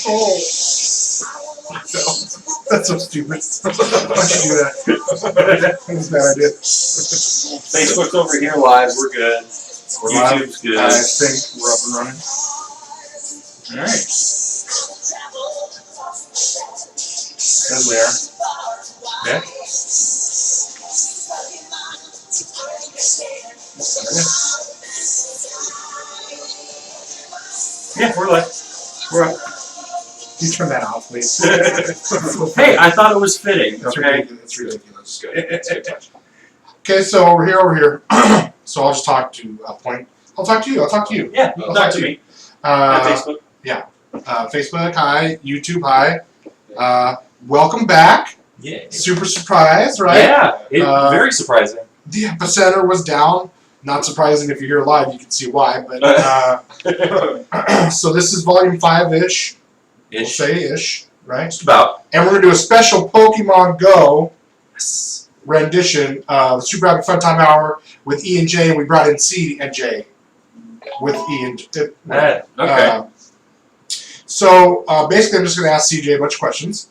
Oh. That's so stupid. Why'd you do that? That's a bad idea. Facebook's over here live. We're good. We're YouTube's live. good. I think we're up and running. Alright. Says we are. Okay. Yeah, we're live. We're up. You turn that off, please. Hey, I thought it was fitting. That's Okay. ridiculous. That's ridiculous. It's good touch. Okay, so over here. So I'll just talk to point. I'll talk to you. Yeah, I'll not to me. Facebook. Facebook. Facebook, hi. YouTube, hi. Welcome back. Yeah. Super surprised, right? Yeah. Very surprising. The epicenter was down. Not surprising if you're here live, you can see why. But so this is volume 5-ish. We'll say ish, right? Just about. And we're gonna do a special Pokemon Go rendition of Super Happy Funtime Hour with E and J, and we brought in C and J with E and J. Okay. So basically, I'm just gonna ask CJ a bunch of questions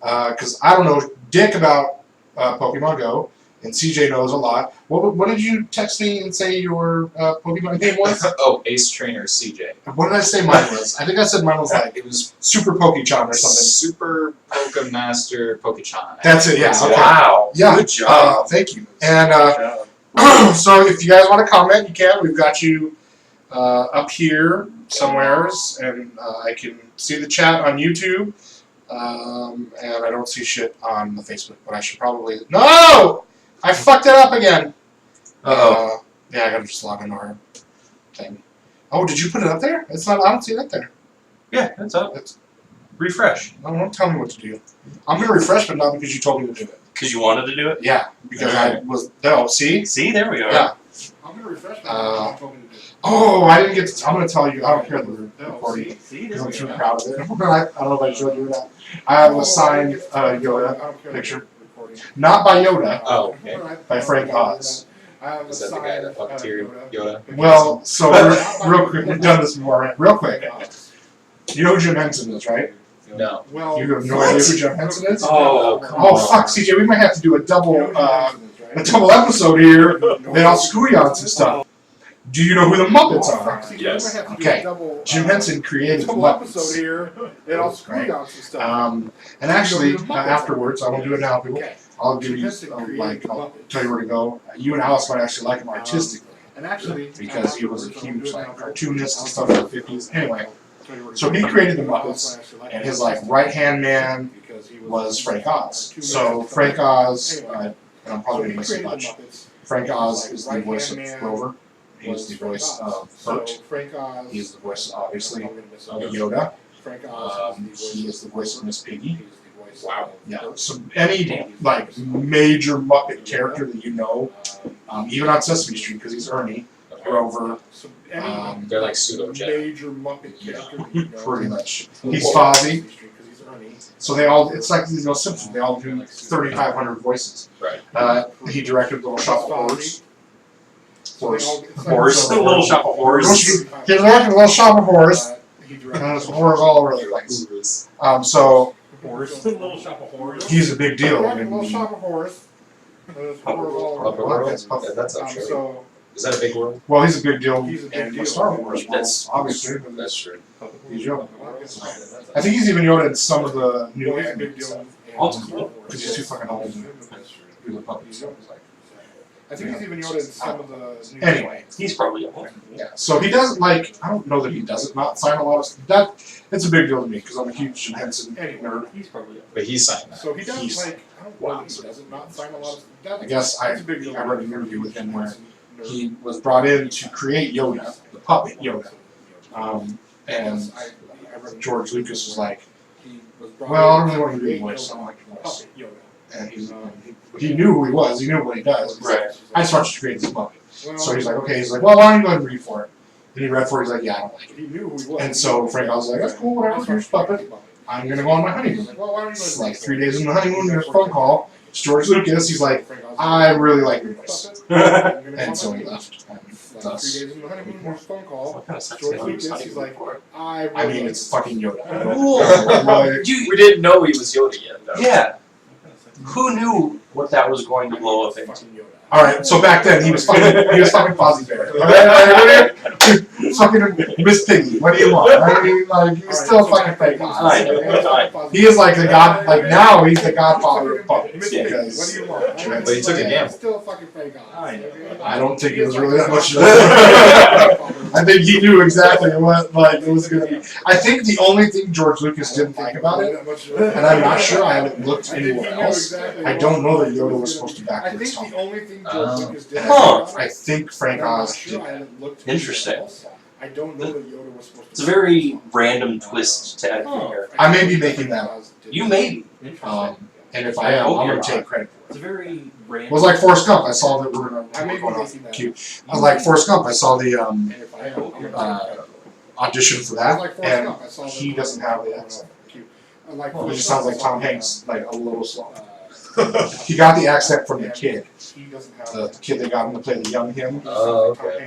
because I don't know dick about Pokemon Go. And CJ knows a lot. What did you text me and say your Pokemon name was? Oh, Ace Trainer CJ. What did I say mine was? I think I said mine was like It was Super Pokechan or something. Super Pokemaster Pokechan. That's it, yeah. Okay. Wow. Yeah. Good job. Thank you. And so if you guys want to comment, you can. We've got you up here somewheres, and I can see the chat on YouTube. And I don't see shit on the Facebook, but I should probably... No! I fucked it up again. Uh-oh. Yeah, I gotta just log into our thing. Oh, did you put it up there? It's not. I don't see it up there. Yeah, it's up. Refresh. No, don't tell me what to do. I'm gonna refresh, but not because you told me to do it. Because you wanted to do it? Yeah, because I was. No, see. See, there we go. Yeah. I'm gonna refresh. Oh, I didn't get. To, I'm gonna tell you. I don't care the recording See, because there I'm we too go. proud of it. I don't know if I showed you that. I have a signed Yoda picture, not by Yoda. Oh, okay. By Frank Oz. Is that the guy that puppeteered Yoda? Well, so real quick, we've done this before, right? Real quick. You know who Jim Henson is, right? No. You have no idea who Jim Henson is? Oh, come on. Oh, fuck, CJ, we might have to do a double episode here. Then I'll screw you on some stuff. Do you know who the Muppets are? Yes. Okay. Jim Henson created the Muppets. here, and I'll screw you on some stuff. And actually, afterwards, I won't do it now, people. I'll give you, I'll tell you where to go. You and Alice might actually like him artistically, And actually, because he was a huge, cartoonist and stuff in the 50s. Anyway, so he created the Muppets, and his, right-hand man was Frank Oz. So Frank Oz, and I'm probably going to miss it much, Frank Oz is the voice of Grover. He's the voice of Bert. He's the voice, obviously, of Yoda. He is the voice of Miss Piggy. Wow. Yeah. So any major Muppet character that you know, even on Sesame Street, because he's Ernie, Grover. They're like pseudo-jet. Major Muppet character that you know. Pretty much. He's Fozzie. So they all, it's like these Simpsons, they all do 3,500 voices. Right. He directed Little Shop of Horrors. Horse. The Little Shop of Horrors. He directed Little Shop of Horrors. And there's horrors all over the place. So Little Shop of Horrors. he's a big deal. Little Shop of Horrors. That's not true. Is that a big word? Well, he's a big deal He's a big in deal. Star Wars. That's- obviously. That's true. He's Yoda. I think he's even Yoda in some of the new He's a animated big stuff. deal. Because he's too fucking old to do the puppets. I think he's even Yoda in some of the. Anyway, He's probably old. yeah. So he doesn't I don't know that he doesn't not sign a lot of stuff. That it's a big deal to me because I'm a huge Jim Henson nerd. He's probably old. But he's signed that. So he does He's- I don't know that he doesn't not sign a lot of. I guess That's a big deal. I read an interview with him where he was brought in to create Yoda, the puppet Yoda, and George Lucas was like, well, I don't really want to do your voice. I don't like your voice. And he knew who he was. He knew what he does. Right. I just want you to create this puppet. So he's like, okay. He's like, well, why don't you go ahead and read for it? Then he read for it. He's like, yeah, I don't like it. He knew who he was. And so Frank Oz was like, that's cool, whatever. Here's your puppet. I'm gonna go on my honeymoon. It's like 3 days in the honeymoon. There's a phone call. George Lucas, he's like, I really like movies. And so he left. And thus, 3 days in the honeymoon, there's a phone call. What kind of sex George game is Lucas, he's like, I I mean, it's fucking Yoda. Cool. Like, We didn't know he was Yoda yet, though. Yeah. Who knew what that was going to blow up into? all right, so back then he was fucking Fozzie Bear. All right, fucking Miss Piggy. What do you want? I mean, like he was still fucking fake. I know. He is like the god. Like now he's the godfather of puppets What because do you want? But he took a gamble. Still a fucking fake guy. I don't think it was really that much. I think he knew exactly what like it was gonna be. I think the only thing George Lucas didn't like about it, and I'm not sure, I haven't looked anywhere else. I don't know that Yoda was supposed to back I to think his tongue. the only thing George Lucas did. Huh. I think Frank Oz did. Interesting. I don't know that Yoda was supposed to. It's a very random twist to add in here. I may be making that up. You may be. And if I am, I'm gonna take credit for It's it. a very It random. was like Forrest Gump. I saw that I may we're be going off making that cue. I was like Forrest Gump. I saw the And if I am, I'm gonna take credit for it. audition for I was that, like Forrest and Gump. I saw that. he doesn't have the accent. Like He Forrest just sounds Gump, like I saw Tom the, Hanks, like a little slow. uh, He got the accent from the kid, He doesn't have. the kid they got him to play the young him. Oh, okay.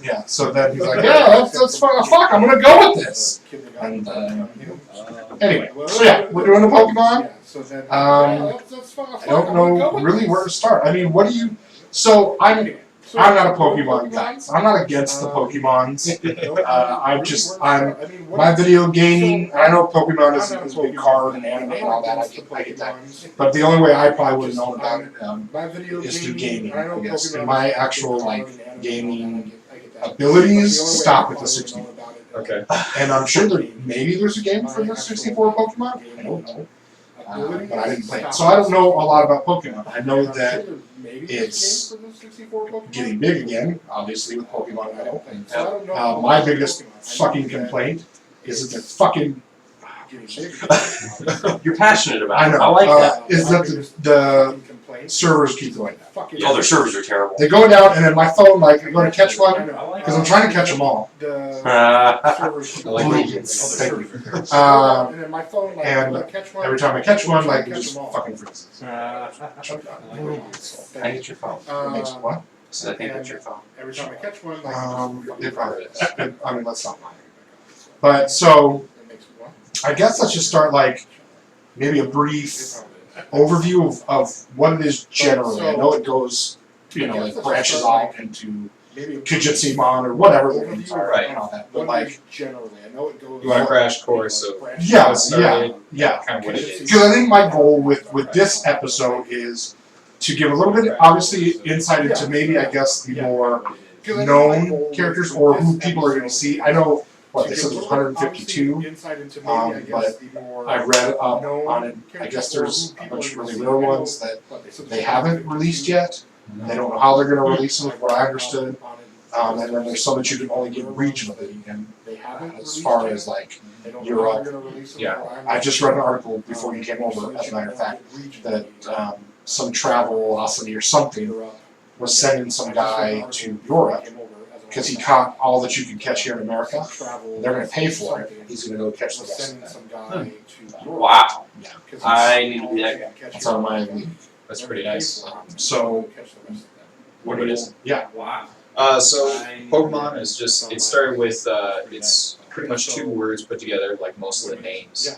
Yeah, so then he's like, yeah, that's fine. Fuck, I'm gonna go with this. And anyway, so yeah, we're doing the Pokemon. I don't know really where to start. I mean, what do you? So I'm not a Pokemon guy. I'm not against the Pokemons. I'm my video gaming. I know Pokemon is a big card and anime and all that. I get that. But the only way I probably would have known about it is through gaming, I guess. And my actual like gaming abilities stop at the 64. Okay. And I'm sure there's a game for the 64 Pokemon. I don't know. But I didn't play it. So I don't know a lot about Pokemon. I know that it's getting big again, obviously, with Pokemon Go. And, my biggest fucking complaint is that they're fucking. You're passionate about I it. know. I like that. Is that the servers keep going down. Oh, their servers are terrible. They go down, and then my phone, like, I go to catch one, because I'm trying to catch them all. I like Brilliant. Thank you. And every time I catch one, like, it just fucking freezes. I think it's your phone. It makes what? So I think it's your phone. Every time I catch one, It probably is. I mean, let's not lie. But, so, I guess let's just start, like, maybe a brief overview of what it is generally. I know it goes, like branches off into Kijitsimon or whatever the names are and all that. But like, generally, I know it goes. You want a crash course of yeah, started, yeah. kind of what it is. Because I think my goal with this episode is to give a little bit, obviously, insight into maybe, I guess, the more known characters or who people are going to see. I know what they said was 152. But I read up on it. I guess there's a bunch of really rare ones that they haven't released yet. They don't know how they're going to release them, is what I understood. And then there's some that you can only get regionally. And as far as like Europe, Yeah. I just read an article before you came over, as a matter of fact, that some Travelocity or something was sending some guy to Europe because he caught all that you could catch here in America. They're going to pay for it. He's going to go catch the rest of that. Wow. Yeah. I need to be that guy. That's on my league. That's pretty nice. So, What it is? yeah. Wow. So Pokemon is just, it started with, it's pretty much two words put together, like most of the names.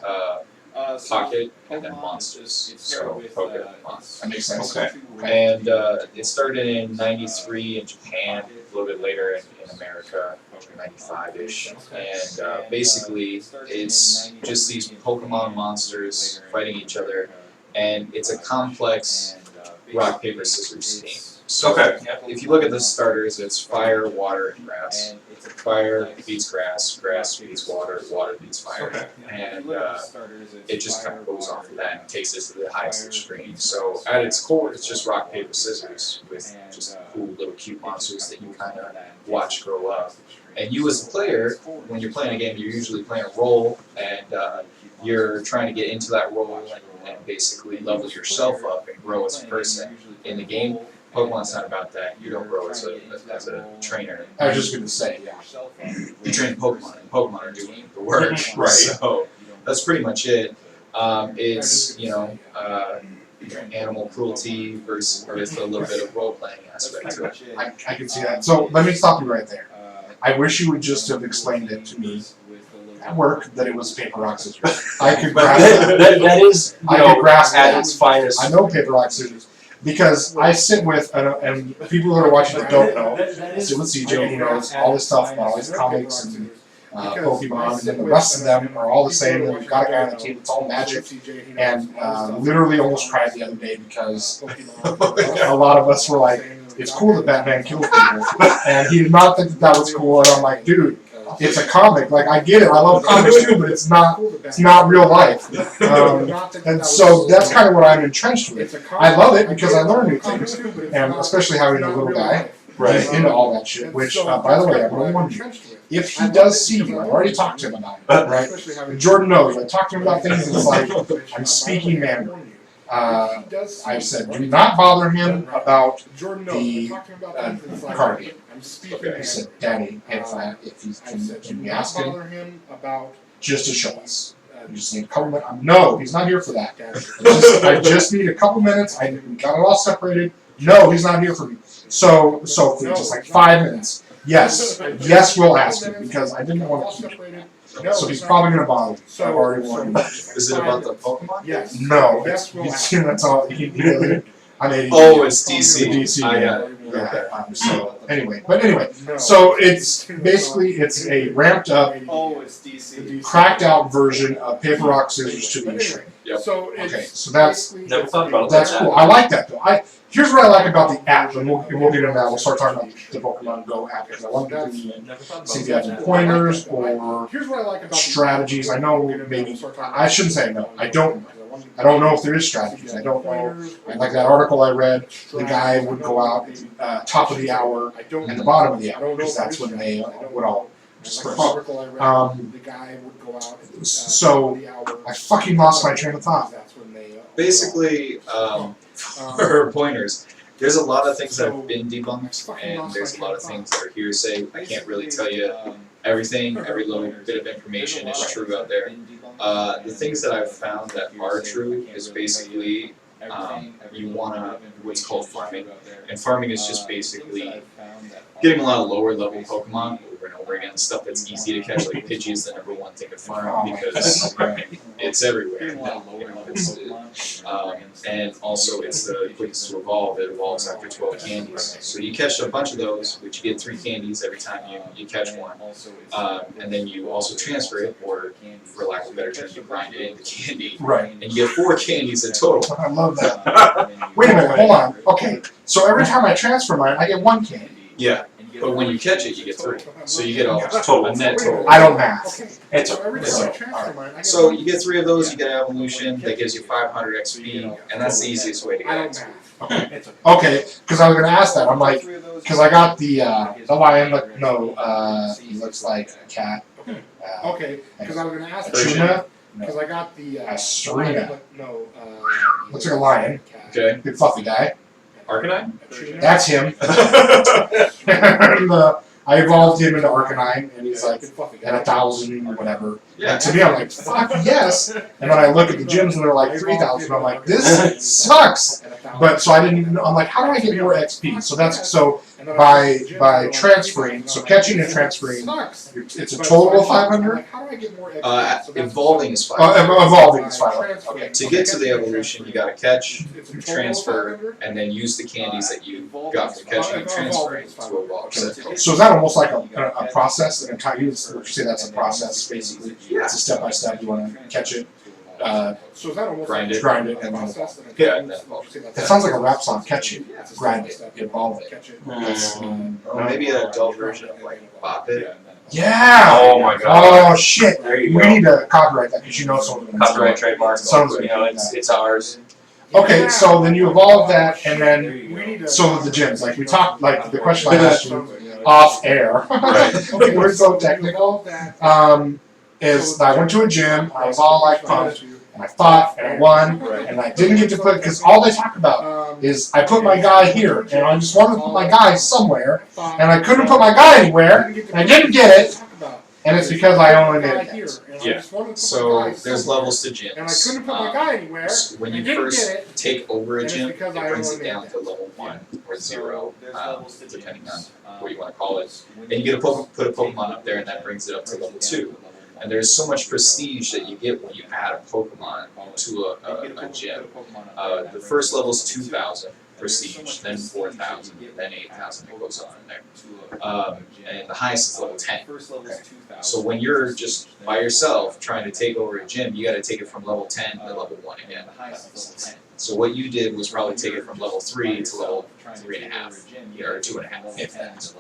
Pocket and then monsters. So Pokemon. That makes sense. Okay. And it started in '93 in Japan, a little bit later in America, 95-ish. And basically, it's just these Pokemon monsters fighting each other, and it's a complex rock, paper, scissors game. So Okay. if you look at the starters, it's fire, water, and grass. Fire beats grass, grass beats water, water beats fire. Okay. And it just kind of goes off of that and takes it to the highest extreme. So at its core, it's just rock, paper, scissors with just cool little cute monsters that you kind of watch grow up. And you as a player, when you're playing a game, you're usually playing a role, and you're trying to get into that role and basically level yourself up and grow as a person. In the game, Pokemon's not about that. You don't grow as a trainer. I was just going to say, You train Pokemon, and Pokemon are doing the work. Right. So that's pretty much it. It's, animal cruelty versus with a little bit of role playing aspect to it. I can see that. So let me stop you right there. I wish you would just have explained it to me at work that it was paper, rock, scissors. I could grasp that. That is, you I know, could grasp at that. its finest. I know paper, rock, scissors because I sit with, and people who are watching that don't know, I sit with CJ. He knows all this stuff about all these comics and Pokemon, and then the rest of them are all the same. And we've got a guy on the team that's all magic, and literally almost cried the other day because a lot of us were like, it's cool that Batman kills people, and he did not think that was cool. And I'm like, dude, it's a comic. Like, I get it. I love comics too, but it's not real life. And so that's kind of what I'm entrenched with. I love it because I learn new things, and especially having a little guy who's into all that shit. Which, by the way, I'm really wondering if he does see you. I've already talked to him about it, right? Jordan knows. I talked to him about things. And it's like I'm speaking Mandarin. I've said, do not bother him about the card game. I said, Daddy, if he can we ask him just to show us? You just need a couple minutes. No, he's not here for that. I just need a couple minutes. We got it all separated. No, he's not here for me. So for just like 5 minutes. Yes, we'll ask him because I didn't want to keep it. So he's probably going to bother me. I've already warned him. Is it about the Pokemon? Yes. No, that's all. He really, I'm ADD. Oh, it's DC. DC. I got it. Yeah. So anyway, so it's basically a ramped up, Oh, it's DC. cracked out version of paper, rock, scissors to the extreme. Yep. Okay, so that's Never thought about it that's like cool. I like that though. Here's what I like about the app, and we'll get into that. We'll start talking about the Pokemon Go app because I want to see if you have any pointers or strategies. I know maybe I shouldn't say no. I don't know if there is strategies. I don't know. Like that article I read, the guy would go out top of the hour and the bottom of the hour because that's when they would all disperse. So I fucking lost my train of thought. Basically, for pointers, there's a lot of things that have been debunked, and there's a lot of things that are hearsay. I can't really tell you everything. Every little bit of information is true out there. The things that I've found that are true is basically you want to what's called farming, and farming is just basically getting a lot of lower level Pokemon over and over again, stuff that's easy to catch. Like Pidgey is the #1 thing to farm because it's everywhere. And also it's the quickest to evolve. It evolves after 12 candies. So you catch a bunch of those, which you get 3 candies every time you catch one. And then you also transfer it, or for lack of a better term, you grind it into candy. Right. And you get 4 candies in total. I love that. Wait a minute, hold on. Okay, so every time I transfer mine, I get 1 candy. Yeah. But when you catch it, you get 3. So you get a net total. I don't math. So you get 3 of those, you get evolution, that gives you 500 XP, and that's the easiest way to get XP. Okay, because I was going to ask that. I'm like, because I got the lion, but no, he looks like a cat. Okay, because I was going to ask Tuna? because I got the Serena. No, Looks like a lion. Okay. Big fluffy guy. Arcanine? That's him. And, I evolved him into Arcanine, and he's like at 1,000 or whatever. Yeah. And to me, I'm like, fuck yes. And then I look at the gyms, and they're like 3,000. I'm like, this sucks. But so I didn't even know. I'm like, how do I get more XP? So that's by transferring. So catching and transferring, it's a total of 500. Evolving is 500. Evolving is 500. Okay. To get to the evolution, you gotta catch, transfer, and then use the candies that you got from catching and transferring to evolve. So is that almost like a process? And would you say that's a process basically? It's a step by step. You want to catch it, Grind it. and then Yeah, and then evolve. that sounds like a rap song. Catch it, grind it, evolve it. Or maybe an adult version of like Bop It. Yeah. Oh my god. Oh shit. There you We go. need to copyright that because you know someone. Copyright trademark. Sounds You know, it's ours. Okay, so then you evolve that, and then so the gyms. Like we talked, like the question I asked you off air. Right. We're so technical. Is I went to a gym. I was all like pumped, and I fought, and I won, and I didn't get to put because all they talk about is I put my guy here, and I just wanted to put my guy somewhere, and I couldn't put my guy anywhere, and I didn't get it. And it's because I only made it dance. Yeah. So there's levels to gyms. And I couldn't put my guy anywhere. So when you first take over a gym, it brings it down to level 1 or 0, depending on what you want to call it. And you get put a Pokemon up there, and that brings it up to level 2. And there's so much prestige that you get when you add a Pokemon to a gym. The first level is 2,000 prestige, then 4,000, then 8,000. It goes up from there. And the highest is level 10. So when you're just by yourself trying to take over a gym, you got to take it from level 10 to level 1 again. So what you did was probably take it from level 3 to level 3.5, or 2.5, if that.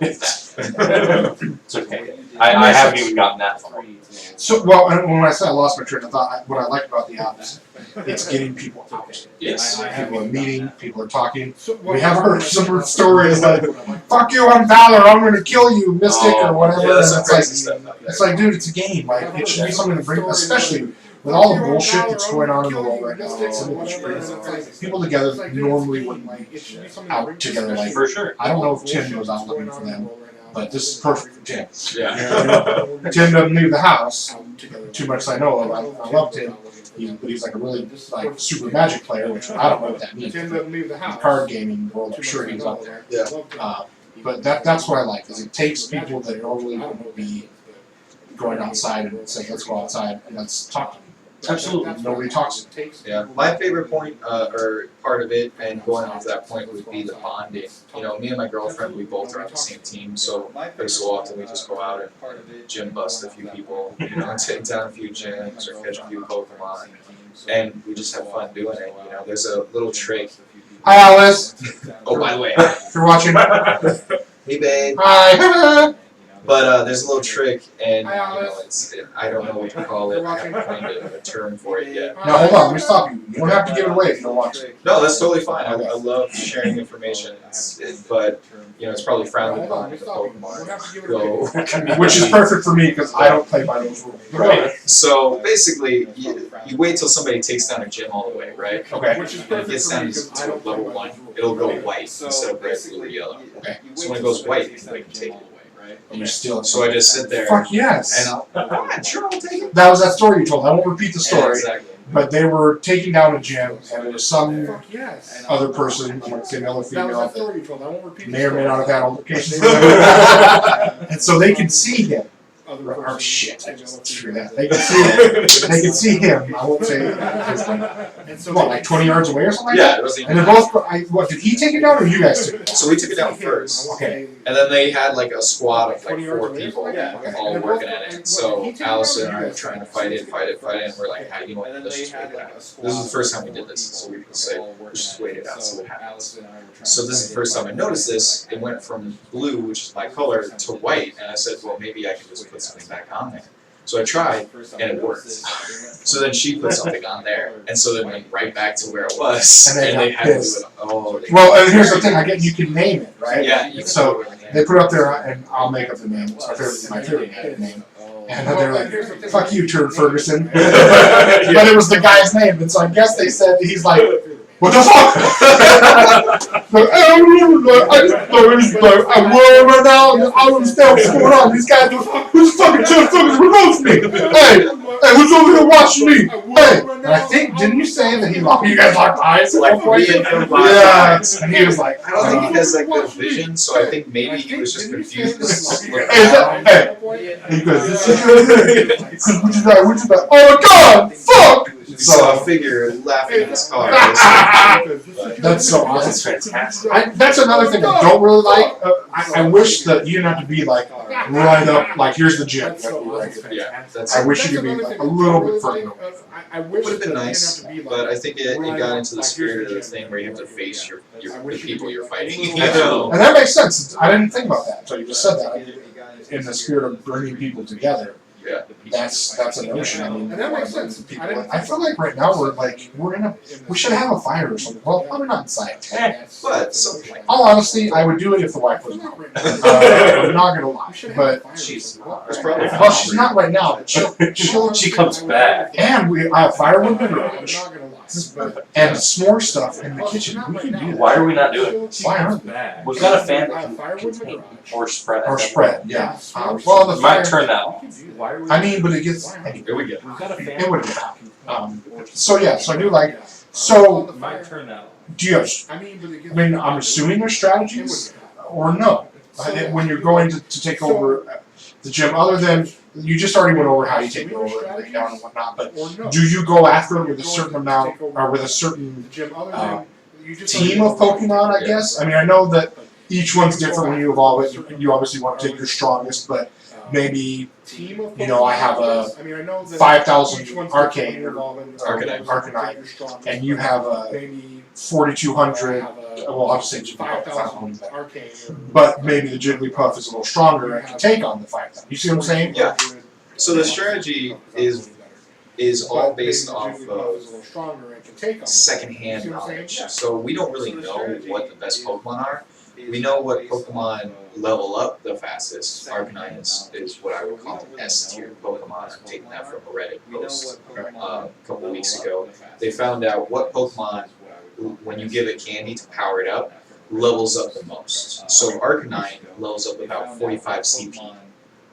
It's okay. I haven't even gotten that far. So, well, and when I said I lost my train of thought, what I like about the app is it's getting people out. Yes. People are meeting, people are talking. We have heard some stories like, fuck you, I'm Valor, I'm going to kill you, Mystic, or whatever. Yeah, that's some and crazy stuff up there. it's like, dude, it's a game. Like, it should be something to bring, especially with all the bullshit that's going on in the world right now. It's something that brings people together normally wouldn't out together. Like, For sure. I don't know if Tim goes out looking for them, but this is perfect for Tim. Yeah. Tim doesn't leave the house too much as I know of. I love Tim. But he's like a really like super magic player, which I don't know what that means. Tim doesn't leave the In house. the card gaming world, I'm sure he's out there. But that's what I like, is it takes people that normally wouldn't be going outside and say, let's go outside and let's talk to them. Absolutely. Nobody talks. Yeah, my favorite point or part of it, and going off that point, would be the bonding. You know, me and my girlfriend, we both are on the same team, so every so often we just go out and gym bust a few people, you know, take down a few gyms or catch a few Pokemon, and we just have fun doing it. You know, there's a little trick. Hi, Alice. Oh, by the way, If you're watching. hey babe. Hi. But there's a little trick, and you know, I don't know what to call it. I haven't found a term for it yet. Now hold on, let me stop you. You don't have to give it away if you don't want to. No, that's totally fine. I love sharing information, but you know, it's probably frowned upon with the Pokemon Go. Which is perfect for me because I don't play by those rules. Right. So basically, you wait till somebody takes down a gym all the way, right? Okay. Which is When it gets down to level 1, it'll go white instead of red, blue, or yellow. Okay. So when it goes white, you can take it. And you're still. So I just sit there. Fuck yes. And I'll, sure, I'll take it. That was that story you told. I won't repeat the Yeah, story. exactly. But they were taking down a gym, and there was some Fuck yes. other person, I'm going to say male or That was female, that that story you told. I won't repeat may or may not have had altercations. had. And so they can see him. Or shit, I just threw that. They can see him. They can see him. I won't say his name. What, like 20 yards away or something like Yeah, that? it wasn't And even. they're both. What, did he take it down or you guys took it down? So we took it down first, Okay. and then they had like a squad of like 20 yards 4 away or people something like that? all Okay. working at it. So Allison and I were trying to fight it, and we're like, hey, you know what, let's just wait it out. This is the first time we did this, so we said, let's just wait it out, see what happens. So this is the first time I noticed this. It went from blue, which is my color, to white, and I said, well, maybe I can just put something back on there. So I tried, and it worked. So then she put something on there, and so then went right back to where it was, And they and they got had to do pissed. it. Oh, they Well, and here's the thing. I get you can name it, right? yeah, you can So do it. they put up there, and I'll make up the name. It's my favorite name. And then they're like, "Fuck you, Turd Ferguson." But it was the guy's name, and so I guess they said he's like, "What the fuck?" Like, I'm worried right now. I don't understand what's going on. These guys, who's fucking Turd Ferguson remotes me? Hey, who's over here watching me? Hey, and I think didn't you say that he locked you guys locked eyes? Like me and him locked Yeah, eyes. and he was like, I don't think he has like good vision, so I think maybe he was just confused. Hey, he goes, "This is good." What you got? Oh my God, fuck! You saw a figure laughing in his car. That's so awesome. That's fantastic. That's another thing I don't really like. I wish that you didn't have to be like right up, like here's the gym. Yeah, that's. I wish you could be like a little bit further. It would have been nice, but I think it got into the spirit of the thing where you have to face the people you're fighting. You know? And that makes sense. I didn't think about that until you just said that. In the spirit of bringing people together, Yeah. that's a notion. I mean, And that makes sense. I feel like right now we should have a fire or something. Well, probably not inside. But something like All honesty, I would do it if the wife was not. I'm not gonna lie, but she's probably well, she's not right now. But she'll She comes back. and I have firewood in the garage. and s'more stuff in the kitchen. We can do that. Why are we not doing it? Why aren't we? We've got a fan that can contain or spread. Or spread, yeah. Well, the You might fire. turn that off. I mean, but it gets. Here we go. It would happen. So yeah, so I do like. So Might turn that off. do you have? I mean, I'm assuming there's strategies, or no? When you're going to take over the gym, other than you just already went over how you take it over and break down and whatnot, but do you go after it with a certain amount or with a certain team of Pokemon? I guess. I mean, I know that each one's different when you evolve it. You obviously want to take your strongest, but maybe I have a 5,000 Arcane or Arcanine, and you have a 4,200. Well, I'll just say Jigglypuff, but maybe the Jigglypuff is a little stronger and can take on the 5,000. You see what I'm saying? Yeah. So the strategy is all based off of secondhand knowledge. So we don't really know what the best Pokemon are. We know what Pokemon level up the fastest. Arcanine is what I would call an S-tier Pokemon. I'm taking that from a Reddit post a couple weeks ago. They found out what Pokemon, when you give it candy to power it up, levels up the most. So Arcanine levels up about 45 CP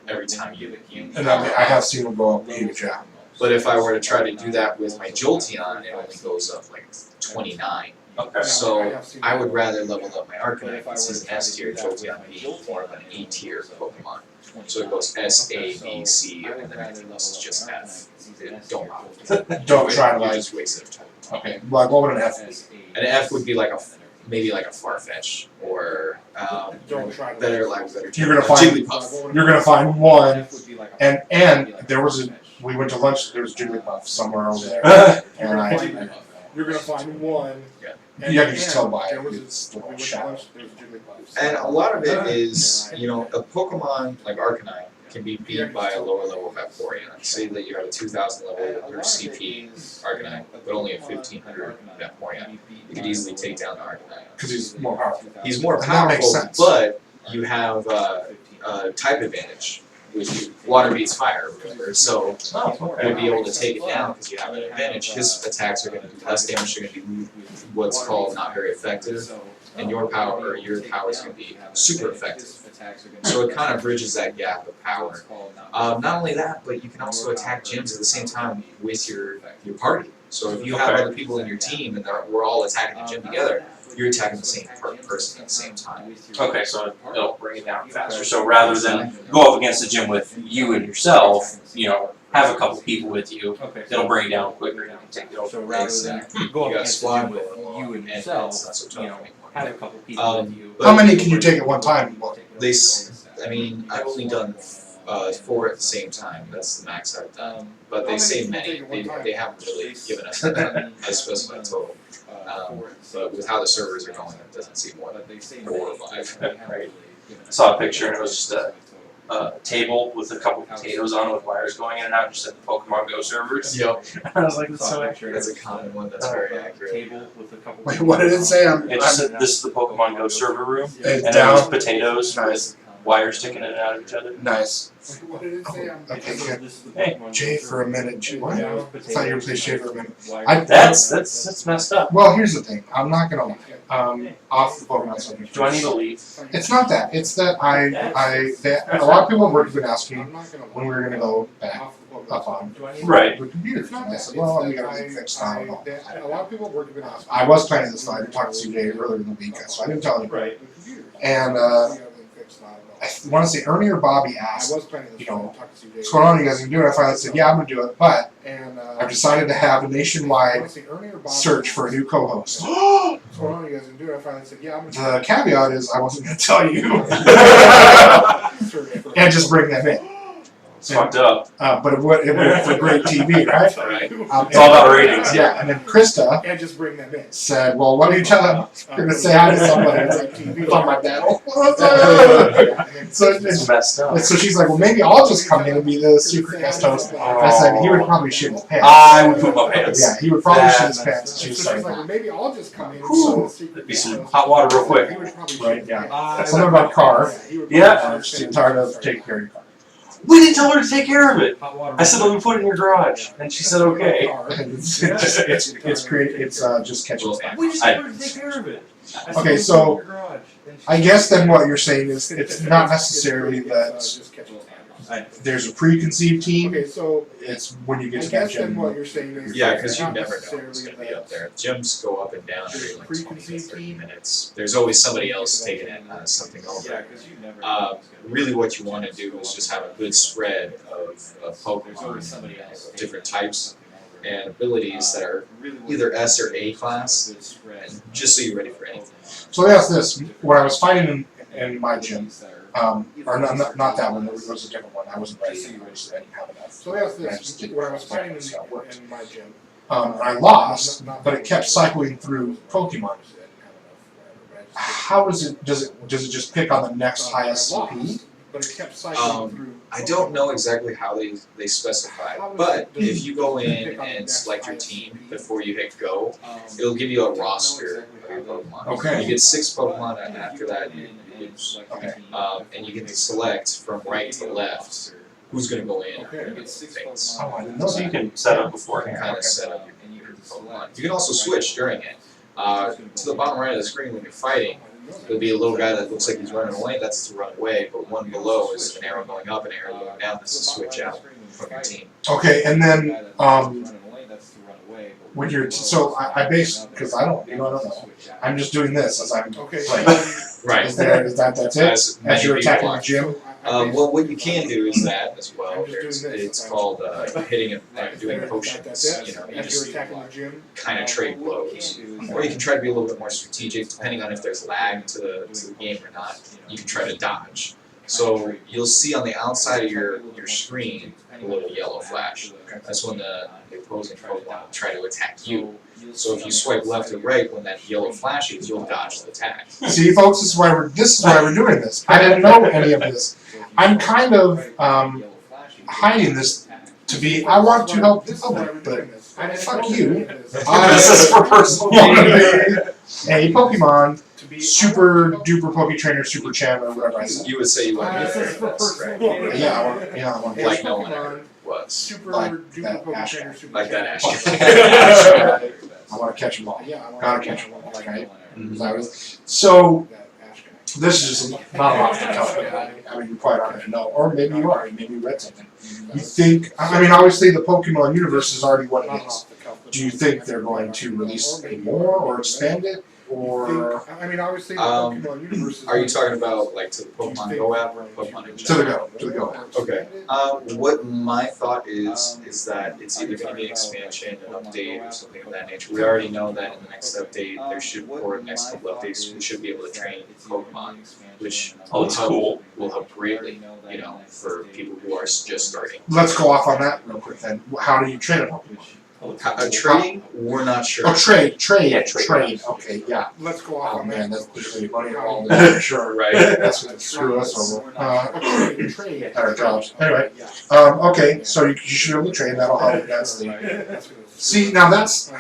every time you And I have seen them go up huge, yeah. But if I were to try to do that with my Jolteon, it only goes up like 29. Okay. So I would rather level up my Arcanine because he's an S tier, Jolteon being more of an A tier Pokemon. So it goes S, A, B, C, and then everything else is just F. Don't bother. Don't try to You like. just waste it. Okay, like what would an F be? An F would be like maybe like a Farfetch or better You're gonna find- Jigglypuff. You're gonna find one, and there was we went to lunch. There was Jigglypuff somewhere over there, and You're gonna find one. you can just tell by its little shadow. And a lot of it is, a Pokemon like Arcanine can be beat by a lower level Vaporeon. Say that you have a 2,000 level or CP Arcanine, but only a 1,500 Vaporeon. You could easily take down the Arcanine. Because he's more powerful. He's more And that makes powerful, sense. but you have type advantage. Water beats fire, remember? So you're going to be able to take it down because you have an advantage. His attacks are going to do less damage. They're going to be what's called not very effective, and your power is going to be super effective. So it kind of bridges that gap of power. Not only that, but you can also attack gyms at the same time with your party. So if you have other people in your team and we're all attacking the gym together, you're attacking the same person at the same time. Okay, so it'll bring it down faster. So rather than go up against the gym with you and yourself, have a couple people with you. It'll bring it down quicker and you can take it over. So rather than go up against the gym with you and yourself, have a couple people with you. How many can you take at one time? Well, I've only done 4 at the same time. That's the max I've done. But they say many. They haven't really given us a specified total. But with how the servers are going, it doesn't seem more than 4 or 5. Right. I saw a picture and it was just a table with a couple potatoes on it with wires going in and out, just at the Pokemon Go servers. Yep. I was like, that's so accurate. That's a common one. That's very accurate. Table with a couple. wait, what did it say? It just said this is the Pokemon Go server room, It's and it was down. potatoes Nice. with wires sticking in and out of each other. Nice. What did it say? Okay, good. Hey, Jay for a minute. Jay, what? I thought you were saying Jay for a minute. That's messed up. Well, here's the thing. I'm not gonna lie. Off the Pokemon subject. Do I need to leave? It's not that. It's that a lot of people at work have been asking when we were gonna go back up on Right. the computer. I said, well, we gotta get fixed now. A lot of people work with us. I was planning this though. I didn't talk to CJ earlier in the week, so I didn't tell anybody. Right. And I want to say Ernie or Bobby asked, what's going on? You guys gonna do it? I finally said, yeah, I'm gonna do it, but I've decided to have a nationwide search for a new co-host. The caveat is I wasn't gonna tell you, and just bring them in. It's fucked up. But it would for great TV, right? Right. It's all about ratings. Yeah, and then Krista And just bring them in. said, well, why don't you tell them you're gonna say hi to somebody? It's like, it's on my battle. So It's messed up. so she's like, well, maybe I'll just come in and be the secret guest host. I said, he would probably shit his pants. I would poop my pants. Yeah, he would probably shit his pants. She was So she's like, like, well, maybe I'll just come in. Whew. That'd be some hot water real quick. right, yeah. Something about car. Yeah. She's tired of taking care of your car. We didn't tell her to take care of it. hot water. I said, let me put it in your garage. And she said, okay. It's just catching spam. We just told her to take care of it. I said, Okay, "Let me so put it in your garage." And she I said, guess then what you're saying is it's not necessarily that there's a preconceived team. Okay, so It's when you I get to that guess then gym. what you're saying is Yeah, it's because you not never know who's necessarily going to be up that- there. Gyms go up and down every like 20 to Preconceived 30 team. minutes. There's always somebody else taking it, something over. Really what you want to do is just have a good spread of Pokemon of different types and abilities that are either S or A class, just so you're ready for anything. So let me ask this: when I was fighting in my gym, or not that one, there was a different one. I wasn't ready. I didn't have enough. So that's this, when I was fighting in my gym. I lost, but it kept cycling through Pokemon. How does it just pick on the next highest speed? But it kept cycling through. I don't know exactly how they specify, but if you go in and select your team before you hit go, it'll give you a roster of your Pokemon. Okay. You get 6 Pokemon, and after that you lose. Okay. And you get to select from right to left who's going to go in Okay. and things. Oh, I didn't know So you that. can set up You beforehand. can kind of set up your Pokemon. You can also switch during it. To the bottom right of the screen when you're fighting, there'll be a little guy that looks like he's running away, that's to run away, but one below is an arrow going up, an arrow going down, that's to switch out from your team. Okay, and then when you're I base because I don't know. I'm just doing this as I'm Okay. playing. Right. That's it? As As many you're people attacking are. the gym? Well, what you can do is that as well. It's called hitting and doing potions. You know, you As you're just attacking the gym. kind of trade blows, or you can try to be a little bit more strategic, depending on if there's lag to the game or not. You can try to dodge. So you'll see on the outside of your screen a little yellow flash. That's when the opposing Pokemon will try to attack you. So if you swipe left or right when that yellow flashes, you'll dodge the attack. See, folks, this is why we're doing this. I didn't know any of this. I'm kind of hiding this to be. I want to help the public, but fuck you. This is for personal. A Pokemon super duper Poke Trainer Super Champ or whatever I said. You would say you want This to is for personal. I want to like no one ever was. Super Like duper that Pokemon Ash Trainer Super Like that Champion. Ash. I want to catch them all. Yeah, I want Gotta catch them all. Like I Mhm. was. So that Ash guy. this is just not off the cuff. I mean, you probably aren't gonna know, or maybe you are. Maybe you read something. You think? I mean, obviously the Pokemon universe is already what it Not is. off the cuff, but- Do you think they're going to release a more or expand it, or I mean, obviously the Um, Pokemon universe is. Are you talking about like to the Pokemon Go app or Pokemon in to the general? go, to the go? Okay. What my thought is that it's either going to be an expansion, an update, or something of that nature. We already know that in the next update, there should, or the next couple updates, we should be able to train Pokemon, which Oh, that's cool. will help greatly, you know, for people who are just starting. Let's go off on that real quick then. How do you train a Pokemon? Trading, we're not sure. Oh, trade. Yeah, trade. Okay, yeah. Let's go off Oh on man, that. that's literally money involved. For sure. Right. That's gonna screw us over. Trade. At our jobs. Anyway, okay, so you should be able to train. That'll help. That's the. See, now that's.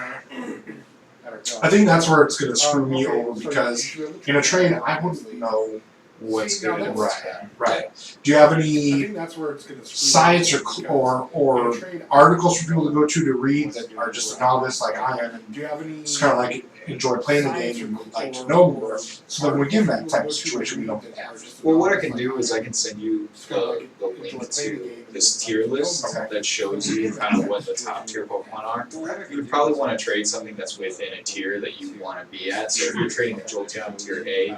I think that's where it's gonna screw me over because in a trade I wouldn't know. What's See, now good and Right, what's bad. right. Do you have I any think that's where it's gonna screw sites me or over, because in a trade, articles for people to go to read that are just a novice like I am and do you have any? just kind of like enjoy playing the game and would like to know more, so that when we get in that type of situation, we don't get that. Well, what I can do is I can send you the link to this tier list Okay. that shows you kind of what the top tier Pokemon are. You would probably want to trade something that's within a tier that you want to be at. So if you're trading a Jolteon tier A,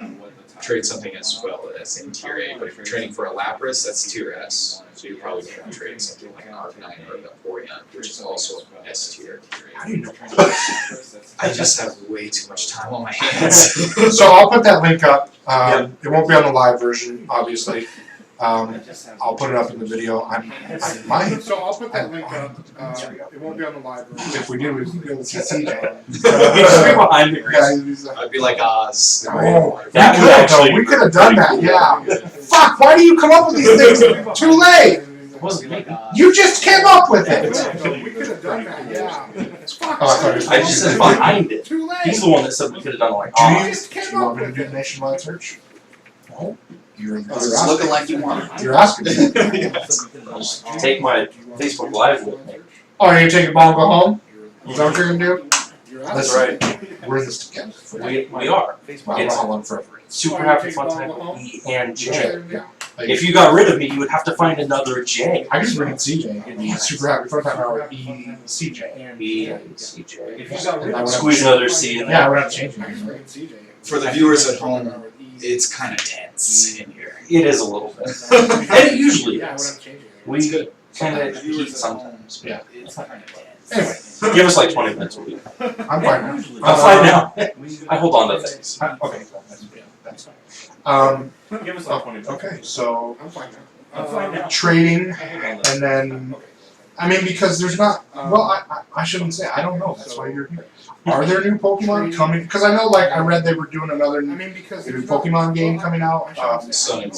trade something as well that's in tier A. But if you're trading for a Lapras, that's tier S. So you're probably going to trade something like an Arcanine or a Vaporeon, which is also S tier. How do you know? I just have way too much time on my hands. So I'll put that link up. It won't be on the live version, obviously. I'll put it up in the video. I might. So I'll put that link up, it won't be on the live version. If we do, we can be able to see CJ. He's behind the Yeah, he's like, I'd be like Oz. oh, That would actually we be could have done that. pretty Yeah. Fuck! Why do you come up with these things too late? You just came up with it. We could have done that, yeah. Oh, I thought you were I just said behind it. Too late. He's the one that said we could have done it like Do Oz. you want me to do the nationwide search? No. You're It's asking. looking like you want it. You're asking. Just take my Facebook Live with me. Oh, you're taking a ball and go home? Is that what you're gonna do? That's right. We're in this together. We are. Well, we're all on forever. Super happy fun time with E and J. Yeah. Like, If you got rid of me, you would have to find another J. I just bring in CJ. And he's super happy fun time hour ECJ. E and CJ. If you got rid And I of would have Squeeze another C in Yeah, there. we're not changing anything. For the viewers at home, it's kind of tense in here. It is a little bit. And it usually Yeah, is. we're not changing it. We kind of heat sometimes. Yeah. It's kind of tense. Anyway, Give us like 20 minutes a week. I'm fine now. I'm fine now. I hold on to things. Okay, that's fine. Give us like 20 minutes. Okay, so I'm fine now. I'm fine now. trading, and then, I mean, because there's not, well, I shouldn't say, I don't know, that's why you're here. Are there new Pokemon coming? Because I know, like, I read they were doing another I new mean, because Pokemon game coming out, Sun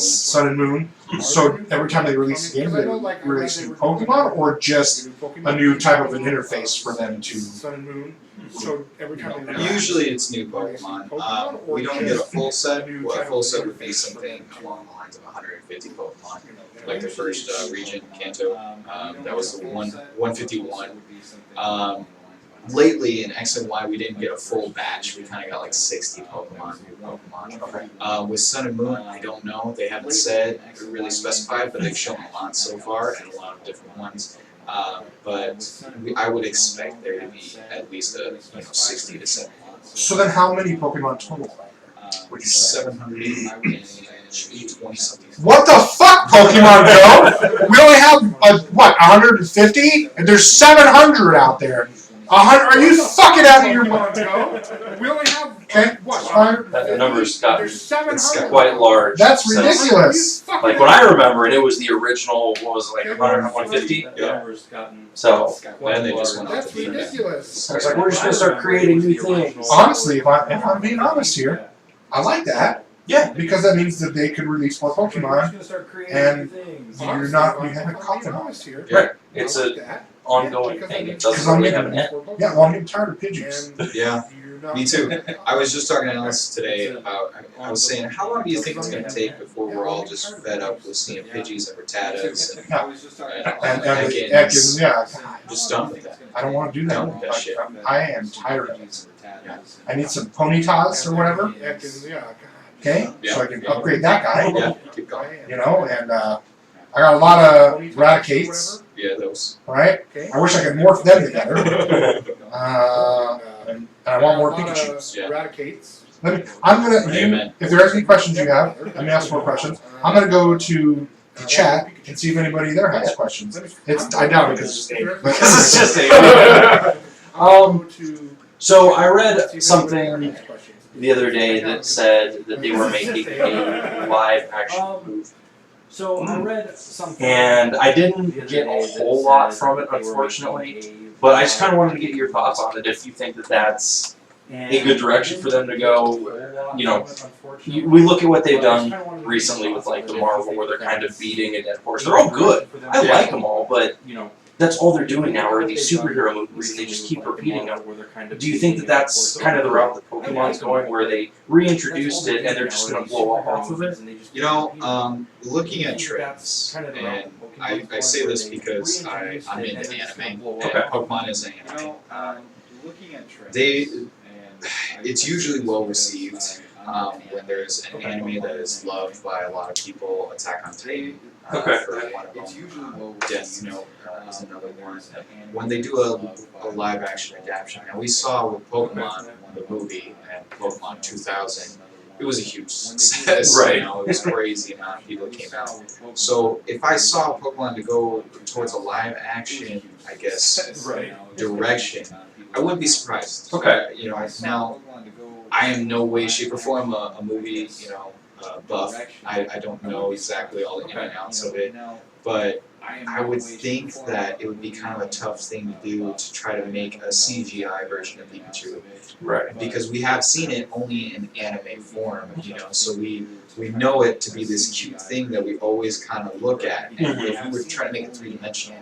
and Moon. So every time they release a game, they release new Pokemon, or just a new type of an interface for them to. Sun and Moon. So every time they Usually it's new Pokemon. We don't get a full set. Well, a full set would be something along the lines of 150 Pokemon. Like the first region, Kanto. That was the 151. Lately in X and Y we didn't get a full batch. We kind of got like 60 Pokemon, new Pokemon. With Sun and Moon, I don't know. They haven't said really specified, but they've shown a lot so far and a lot of different ones. But I would expect there to be at least a 60 to 70. So then, how many Pokemon total? Would you 720 something? What the fuck, Pokemon Go? We only have what 150, and there's 700 out there. 100? Are you fucking out of your mind? We only have Okay, what? fine. That number's gotten There's 700. quite large. That's since- ridiculous. Like when I remember it, it was the original, what was it, like 100, 150? Yeah. So, And they just went That's off the deep end. ridiculous. I was like, we're just gonna start creating new things. Honestly, if I'm being honest here, I like that. Yeah. Because that means that they could release more Pokemon. And you're not, you haven't caught them all. Here. Right. It's an ongoing thing. It doesn't really have an end. Yeah, well, I'm getting tired of Pidgeys. Yeah, me too. I was just talking to Alice today about, I was saying, how long do you think it's going to take before we're all just fed up with seeing Pidgeys and Rattatas and And the Ekans? Ekans, yeah. Just done with that. I don't want to do Done with that. that shit. I am tired of it. I need some Ponytas or whatever, okay? So I can upgrade that guy, Yeah, keep going. you know, and I got a lot of Raticates, Yeah, those. right? I wish I could morph them together. And I want more Pikachus. Yeah. Eradicates. I'm gonna, Amen. if there are any questions you have, let me ask more questions. I'm gonna go to the chat and see if anybody there has questions. I doubt it because it's just Dave. It's just Dave. So I read something the other day that said that they were making a live action movie. So I read something. And I didn't get a whole lot from it, unfortunately. But I just kind of wanted to get your thoughts on it. If you think that that's a good direction for them to go, you know, we look at what they've done recently with like the Marvel, where they're kind of beating a dead horse. They're all good. I like them all, but you know, that's all they're doing now are these superhero movies, and they just keep repeating them. Do you think that that's kind of the route that Pokemon's going, where they reintroduced it and they're just going to blow up off of it? You know, looking at trends, and I say this because I'm into anime, Okay. and Pokemon is an anime. It's usually well received when there's an anime that is loved by a lot of people. Attack on Titan, Okay. for one of them. Death Note is another one. When they do a live action adaptation, now we saw with Pokemon the movie and Pokemon 2000. It was a huge success. Right. You know, it was crazy amount of people came out. So if I saw Pokemon to go towards a live action, I guess, direction, I wouldn't be surprised. Okay. You know, now I am no way, shape, or form a movie, buff. I don't know exactly all the in and outs of it, but I would think that it would be kind of a tough thing to do to try to make a CGI version of Pikachu. Right. Because we have seen it only in anime form, so we know it to be this cute thing that we always kind of look at. And if we were trying to make it three-dimensional,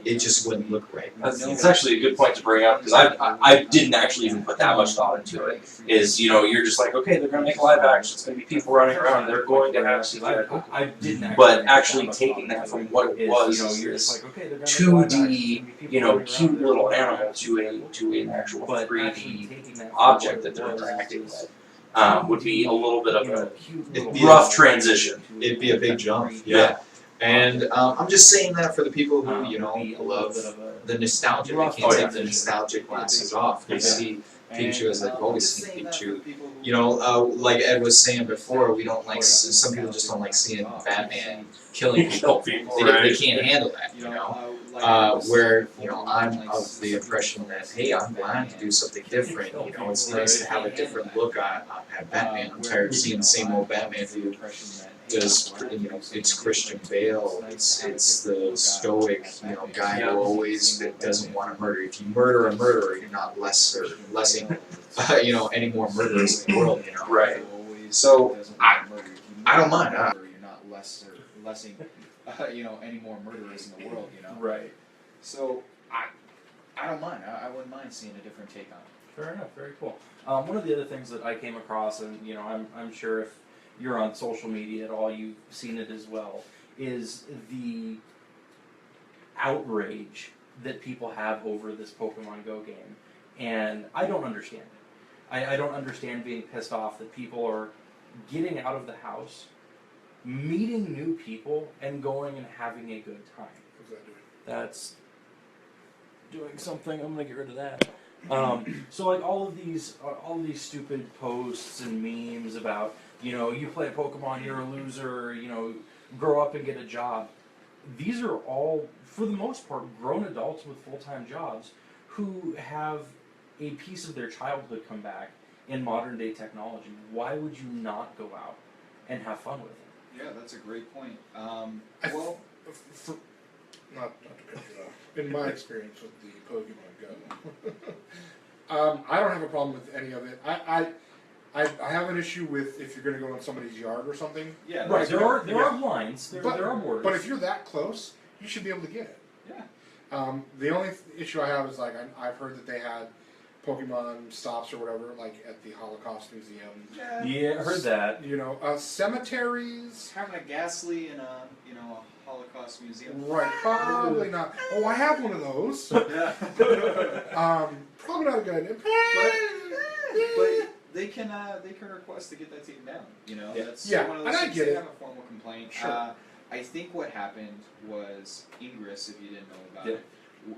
it just wouldn't look right. It's actually a good point to bring up because I didn't actually even put that much thought into it. Is you're just like, okay, they're gonna make live action. It's gonna be people running around. And they're going to have CGI. I didn't. But actually taking that from what it was, this 2D, cute little animal to an actual 3D object that they're interacting with, would be a little bit of a rough transition. It'd be a big jump. Yeah. And I'm just saying that for the people who, love the nostalgia. They can't take the nostalgic glasses off. They see Pikachu as they've always seen Pikachu. Like Ed was saying before, we don't like, some people just don't like seeing Batman killing people. They can't handle that, where, I'm of the impression that, hey, I'm glad to do something different. It's nice to have a different look at Batman. I'm tired of seeing the same old Batman who does, it's Christian Bale, it's the stoic, guy who always doesn't want to murder. If you murder a murderer, you're not lessing, any more murderers in the world, Right. So, I don't mind. You're not lessing, any more murderers in the world, Right. So, I don't mind. I wouldn't mind seeing a different take on it. Fair enough. Very cool. One of the other things that I came across, and I'm sure if you're on social media at all, you've seen it as well, is the outrage that people have over this Pokemon Go game, and I don't understand it. I don't understand being pissed off that people are getting out of the house, meeting new people, and going and having a good time. What's that doing? That's doing something. I'm gonna get rid of that. So like all of these stupid posts and memes about you play Pokemon, you're a loser. Grow up and get a job. These are all, for the most part, grown adults with full-time jobs who have a piece of their childhood come back in modern day technology. Why would you not go out and have fun with it? Yeah, that's a great point. Not to cut you off. In my experience with the Pokemon Go, I don't have a problem with any of it. I have an issue with if you're going to go in somebody's yard or something. Yeah, Right, there are lines, there are borders. But if you're that close, you should be able to get it. Yeah. The only issue I have is I've heard that they had Pokemon stops or whatever, like at the Holocaust Museum. Yeah, I heard that. Cemeteries. Having a Ghastly in a Holocaust museum. Right, probably not. Oh, I have one of those. Yeah. Probably not a good idea. But they can request to get that taken down. That's one of those and I things get they it. have a formal complaint. Sure. I think what happened was Ingress, if you didn't know about it,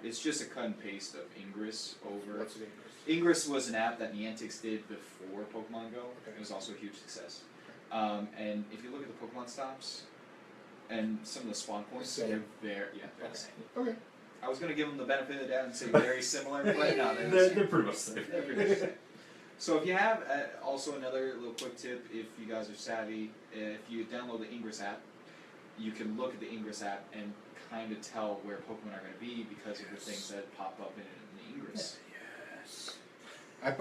it's just a cut and paste of Ingress over. What's the English? Ingress was an app that Niantic did before Pokemon Go. Okay. It was also a huge success. And if you look at the Pokemon stops and some of the spawn points, Same. they're the same. Okay. I was going to give them the benefit of the doubt and say very similar, but no, They're pretty much the same. they're pretty much the same. So if you have, also another little quick tip, if you guys are savvy, if you download the Ingress app, you can look at the Ingress app and kind of tell where Pokemon are going to be because of the things that pop up in the Ingress. Yes. I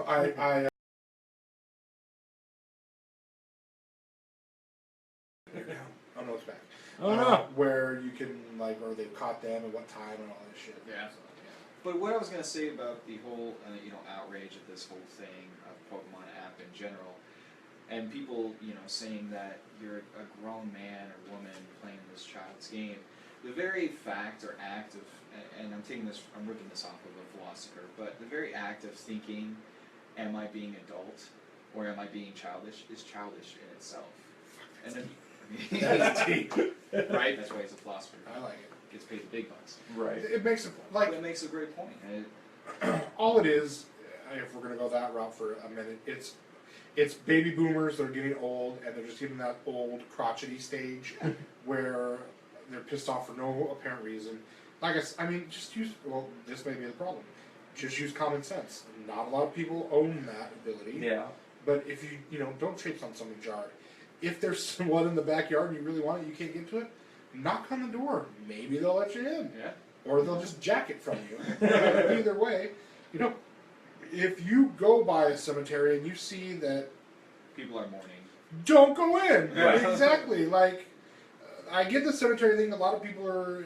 oh no, it's back. Oh no. Where you can or they've caught them at what time and all that shit. Yeah. But what I was going to say about the whole, outrage of this whole thing of Pokemon app in general, and people, saying that you're a grown man or woman playing this child's game, the very fact or act of, and I'm ripping this off of a philosopher, but the very act of thinking, am I being adult or am I being childish, is childish in itself. And then, That's deep. right? That's why he's a philosopher. I like it. Gets paid the big bucks. Right. It makes it But it makes a great point. all it is, if we're gonna go that route for a minute, it's baby boomers that are getting old and they're just getting that old crotchety stage where they're pissed off for no apparent reason. Just use, this may be the problem. Just use common sense. Not a lot of people own that ability. Yeah. But if you don't traipse on somebody's yard. If there's one in the backyard and you really want it, you can't get to it, knock on the door. Maybe they'll let you in. Yeah. Or they'll just jack it from you. Either way, if you go by a cemetery and you see that People are mourning. don't go in. Right. Exactly. I get the cemetery thing. A lot of people are,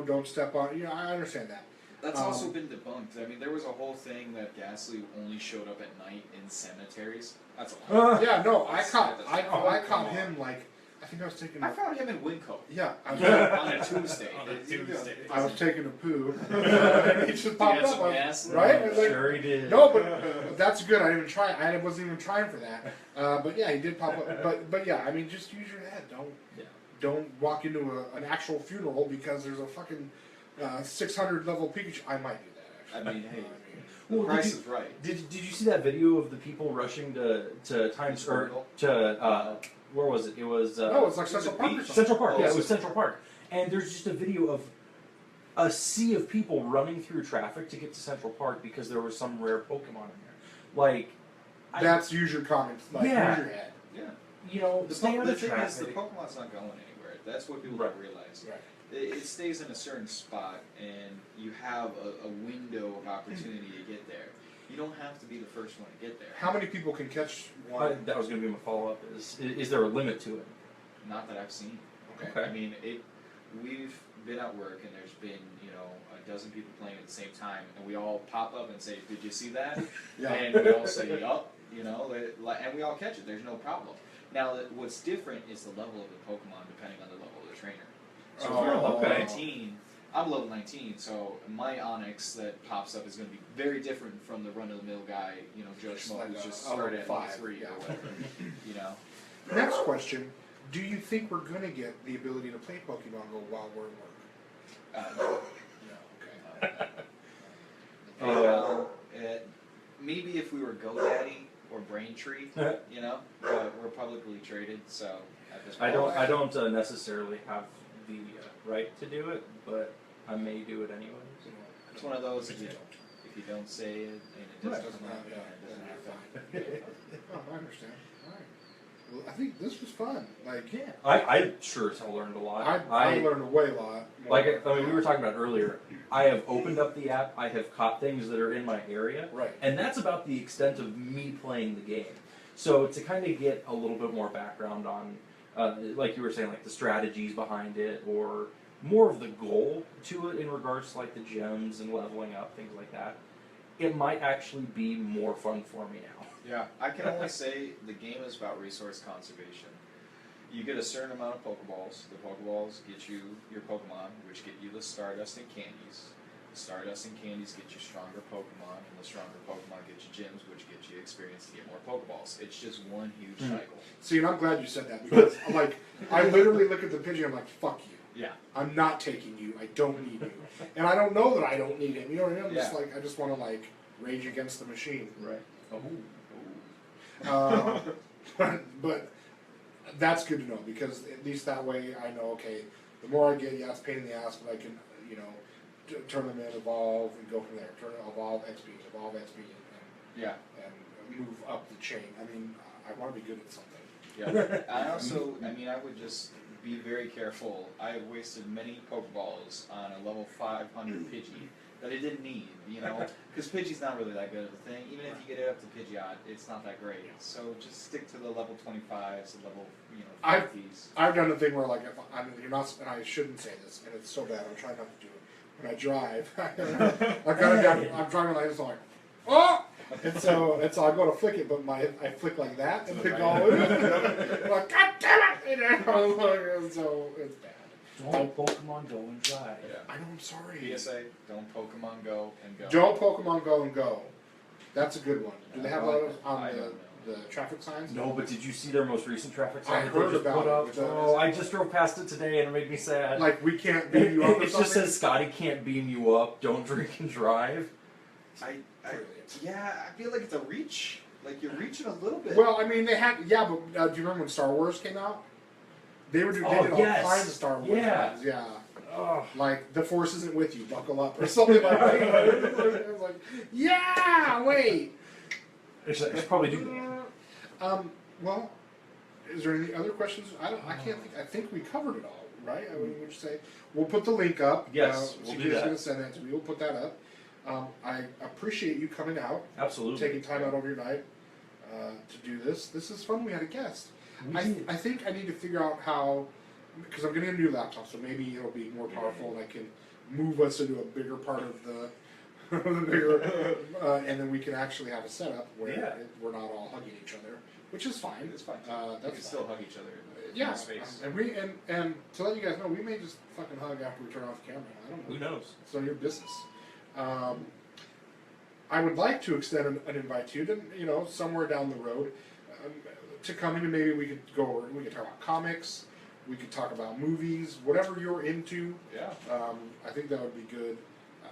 don't step on. I understand that. That's also been debunked. I mean, there was a whole thing that Ghastly only showed up at night in cemeteries. That's a lie. Yeah, no, I caught Come him like I think I was taking. I found him in Winco. Yeah, On a Tuesday. I was taking a poo. And he just popped up, right? I was like, Sure he did. no, but that's good. I didn't even try. I wasn't even trying for that. But yeah, he did pop up. But yeah, I mean, just use your head. Don't walk into an actual funeral because there's a fucking 600 level Pikachu. I might do that. Actually. I mean, hey, Well, the price is right. Did you see that video of the people rushing to Times Square to where was it? It was No, it's like Central Park. Or something. Central Park. Oh, Yeah, it was Central Park. And there's just a video of a sea of people running through traffic to get to Central Park because there was some rare Pokemon in there. Like, That's use your comments. Like, Yeah. use your head. Yeah. stay out The of thing is, the traffic. Pokemon's not going anywhere. That's what people Right. don't realize. Right. It stays in a certain spot, and you have a window of opportunity to get there. You don't have to be the first one to get there. How many people can catch one? That was going to be my follow-up. Is there a limit to it? Not that I've seen. Okay. I mean, we've been at work, and there's been, a dozen people playing at the same time, and we all pop up and say, "Did you see that?" Yeah. And we all say, "Yup," and we all catch it. There's no problem. Now, what's different is the level of the Pokemon depending on the level of the trainer. So if you're level okay. 19, I'm level 19, so my Onix that pops up is going to be very different from the run-of-the-mill guy, Joe Schmo, like who's a- just a started at level 5, 3 yeah. or whatever, Next question: do you think we're gonna get the ability to play Pokemon Go while we're at work? No. No. Okay. Maybe if we were GoDaddy or Braintree, but we're publicly traded, so at this point. I don't necessarily have the right to do it, but I may do it anyways. It's one of those, if you don't say it, and it Right, doesn't doesn't happen, happen, it doesn't happen. Oh, I understand. All right. Well, I think this was fun. Like, Yeah, I sure as hell learned a lot. I learned a way lot. More. Like, I mean, we were talking about earlier, I have opened up the app, I have caught things that are in my area, Right. and that's about the extent of me playing the game. So to kind of get a little bit more background on, like you were saying, like the strategies behind it, or more of the goal to it in regards to like the gems and leveling up, things like that, it might actually be more fun for me now. Yeah, I can only say the game is about resource conservation. You get a certain amount of Pokeballs. The Pokeballs get you your Pokemon, which get you the Stardust and Candies. The Stardust and Candies get you stronger Pokemon, and the stronger Pokemon get you gems, which get you experience to get more Pokeballs. It's just one huge cycle. See, and I'm glad you said that because, like, I literally look at the Pidgey. I'm like, "Fuck you." Yeah. I'm not taking you. I don't need you, and I don't know that I don't need him. You know what I mean? I'm just Yeah. like, I just want to like rage against the machine. Right. But that's good to know because at least that way I know. Okay, the more I get, yeah, it's a pain in the ass, but I can, turn them in, evolve, and go from there. Evolve XP, Yeah. and move up the chain. I mean, I want to be good at something. Yeah. I also, I would just be very careful. I have wasted many Pokeballs on a level 500 Pidgey that I didn't need, because Pidgey's not really that good of a thing. Even if you get it up to Pidgeot, it's not that great. So just stick to the level 25s, the level, 50s. I've done the thing where, like, if you're not, and I shouldn't say this, and it's so bad, I'm trying not to do it. When I drive, I'm driving like this, I'm like, oh! And so I go to flick it, but I flick like that and pick all of it. I'm like, God damn it! So it's bad. Don't Pokemon Go and try. Yeah. I know, I'm sorry. PSA, don't Pokemon Go and go. Don't Pokemon Go and go. That's a good one. Do they have those I on don't know. the traffic signs? No, but did you see their most recent traffic sign I that heard they just about put it, up? which Oh, I just drove past it today and it made me sad. Like, we can't beam you up or It something? just says Scotty can't beam you up, don't drink and drive. Yeah, I feel like it's a reach. Like you're reaching a little bit. Well, I mean, they had, yeah, but do you remember when Star Wars came out? They did all yes. kinds of Star Wars Yeah. ones, yeah. Oh. Like, the Force isn't with you, buckle up, or something like that. I was like, yeah, wait. I should probably do that. Well, is there any other questions? I can't think, I think we covered it all, right? I would just say, we'll put the link up. Yes, we'll do CJ's that. gonna send that to me, we'll put that up. I appreciate you coming out, Absolutely. taking time out over your night to do this. This is fun, we had a guest. We did. I think I need to figure out how because I'm getting a new laptop, so maybe it'll be more powerful and I can move us into a bigger part of the, the bigger, and then we can actually have a setup where Yeah. we're not all hugging each other, which is fine. It's fine. That's We can fine. still hug each other. In Yeah, space. and to let you guys know, we may just fucking hug after we turn off the camera. I don't know. Who knows? It's none of your business. I would like to extend an invite to you to, somewhere down the road, to come in and maybe we could we could talk about comics, we could talk about movies, whatever you're into. Yeah. I think that would be good.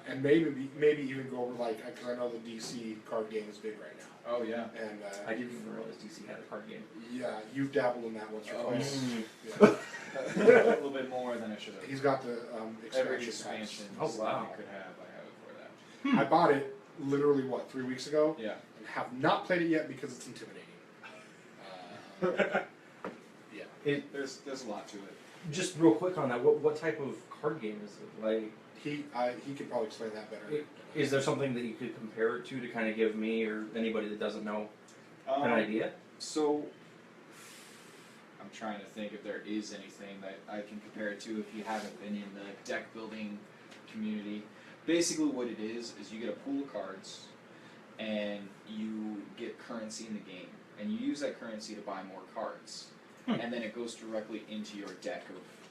And maybe even go over because I know the DC card game is big right now. Oh yeah. And I didn't even realize DC had a card game. yeah, you've dabbled in that once or Oh. twice. Mm. Yeah. A little bit more than I should have. He's got the Every expansion packs. expansion Oh, wow. you could have, I have it for that. I bought it literally 3 weeks ago, Yeah. and have not played it yet because it's intimidating. Yeah, There's a lot to it. Just real quick on that, what type of card game is it? Like, he could probably explain that better. is there something that you could compare it to kind of give me or anybody that doesn't know an Um, idea? So, I'm trying to think if there is anything that I can compare it to if you haven't been in the deck building community. Basically what it is you get a pool of cards and you get currency in the game and you use that currency to buy more cards. And then it goes directly into your deck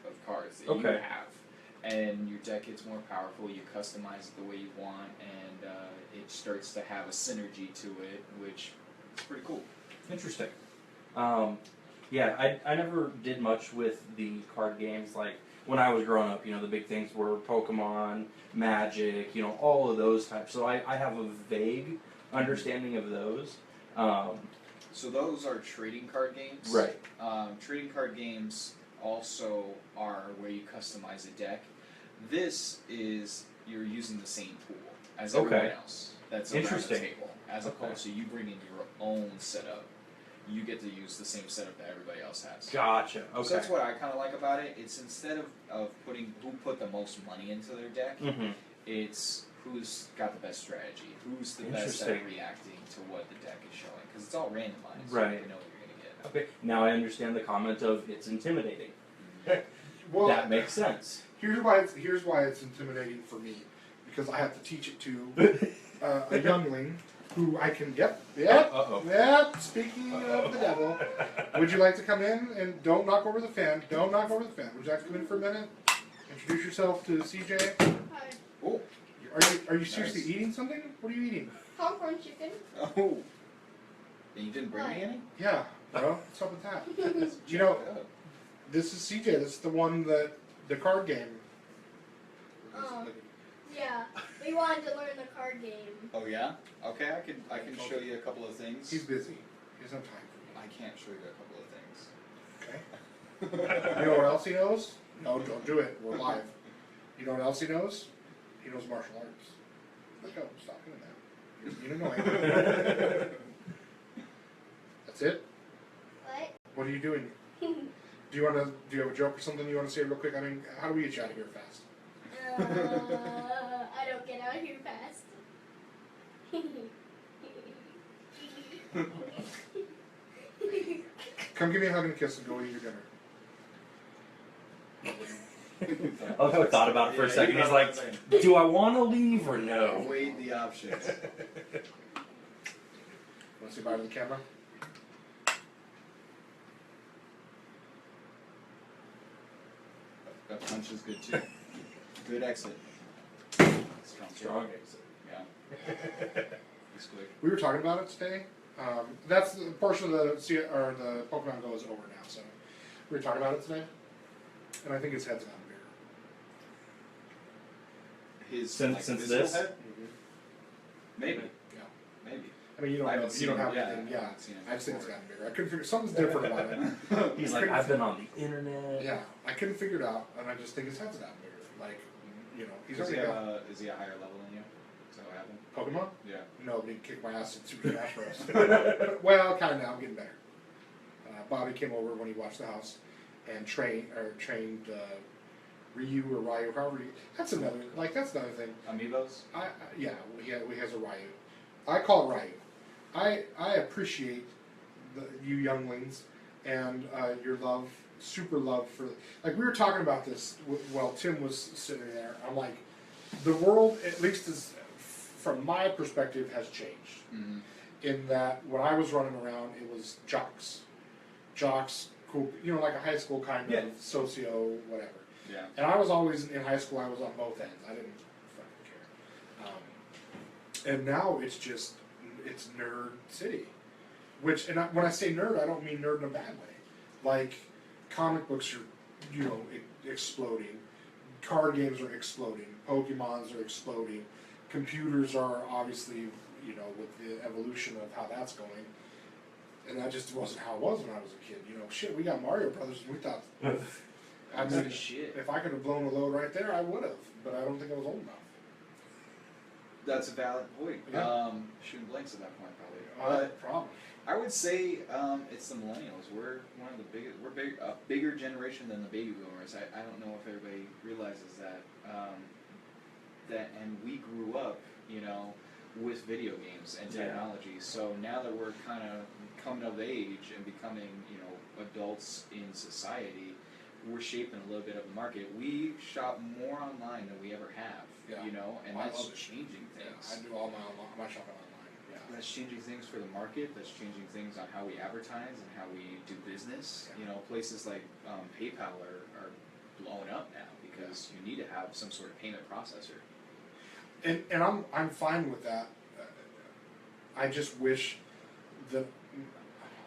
of cards that you Okay. have. And your deck gets more powerful, you customize it the way you want, and it starts to have a synergy to it, which is pretty cool. Interesting. Yeah, I never did much with the card games. Like, when I was growing up, the big things were Pokemon, Magic, all of those types. So I have a vague understanding of those. So those are trading card games. Right. Trading card games also are where you customize a deck. This is you're using the same pool as everyone Okay. else that's around the Interesting. table, as Okay. opposed to you bringing your own setup. You get to use the same setup that everybody else has. Gotcha. Okay. So that's what I kind of like about it. It's instead of putting who put the most money into their deck, Mm-hmm. it's who's got the best strategy, who's the best at Interesting. reacting to what the deck is showing, because it's all randomized. So Right. you know what you're gonna get. Okay. Now I understand the comment of it's intimidating. Well, That makes sense. here's why it's intimidating for me, because I have to teach it to a youngling who I can Uh-oh. Speaking of the devil, would you like to come in and don't knock over the fan? Don't knock over the fan. Would you like to come in for a minute? Introduce yourself to CJ. Hi. Oh. Are you seriously Nice. eating something? What are you eating? Popcorn chicken. Oh. And you didn't bring me any? Yeah, bro. What's up with that? You know, this is CJ. This is the one that the card game. Oh. Yeah, we wanted to learn the card game. Oh yeah? Okay, I can show you a couple of things. He's busy. He doesn't have time for I can't show you a couple of things. you. Okay. You know what else he knows? No, don't do it. We're live. You know what else he knows? He knows martial arts. Let go. Stop doing that. You're annoying. That's it? What? What are you doing? Do you have a joke or something you want to say real quick? I mean, how do we get you out of here fast? I don't get out here fast. Come give me a hug and a kiss and go eat your dinner. I love how I thought about it for a second. He's like, do I want to leave or no? Weighed the options. Want to say bye to the camera? That punch is good too. Good exit. Strong exit. Yeah. He's quick. We were talking about it today. That's the portion of the Pokemon Go is over now, so we were talking about it today. And I think his head's gotten bigger. His Since visible this? head? Maybe. Yeah. Maybe. I mean, you I don't haven't know. seen You don't it, have yeah, anything. I Yeah. haven't seen it I just think it's before. gotten bigger. I couldn't figure something's different about it. He's like, I've been on the internet. Yeah, I couldn't figure it out, and I just think his head's gotten bigger. Like, he's Is he, already got is he a higher level than you? Is that what happened? Pokemon. Yeah. No, he kicked my ass at Super Smash Bros. Well, kind of now. I'm getting better. Bobby came over when he watched the house and trained Ryu or Ryu, however you. That's another thing. Amiibos? Yeah, he has a Ryu. I call it Ryu. I appreciate you younglings and your love super love for, like we were talking about this while Tim was sitting there. I'm like, the world, at least is, from my perspective, has changed. Mm-hmm. In that when I was running around, it was jocks, cool, you know, like a high school kind Yeah. of socio whatever. Yeah. And I was always in high school. I was on both ends. I didn't fucking care. And now it's just it's nerd city, which when I say nerd, I don't mean nerd in a bad way. Like comic books are, you know, exploding. Card games are exploding. Pokemons are exploding. Computers are obviously, you know, with the evolution of how that's going. And that just wasn't how it was when I was a kid. You know, shit, we got Mario Brothers and we thought, I mean, Shit. if I could have blown a load right there, I would have. But I don't think I was old enough. That's a valid point. Yeah. Shooting blanks at that point, probably. Problem. I would say it's the millennials. We're one of the biggest. We're a bigger generation than the baby boomers. I don't know if everybody realizes that. And we grew up, you know, with video games and technology. So now that we're kind of coming of age and becoming, you know, adults in society, we're shaping a little bit of the market. We shop more online than we ever have. Yeah. You know, and I that's love it. changing things. Yeah, I do all my shopping online. Yeah. That's changing things for the market. That's changing things on how we advertise and how we do business. Yeah. You know, places like PayPal are blowing up now because you need to have some sort of payment processor. And I'm fine with that. I just wish that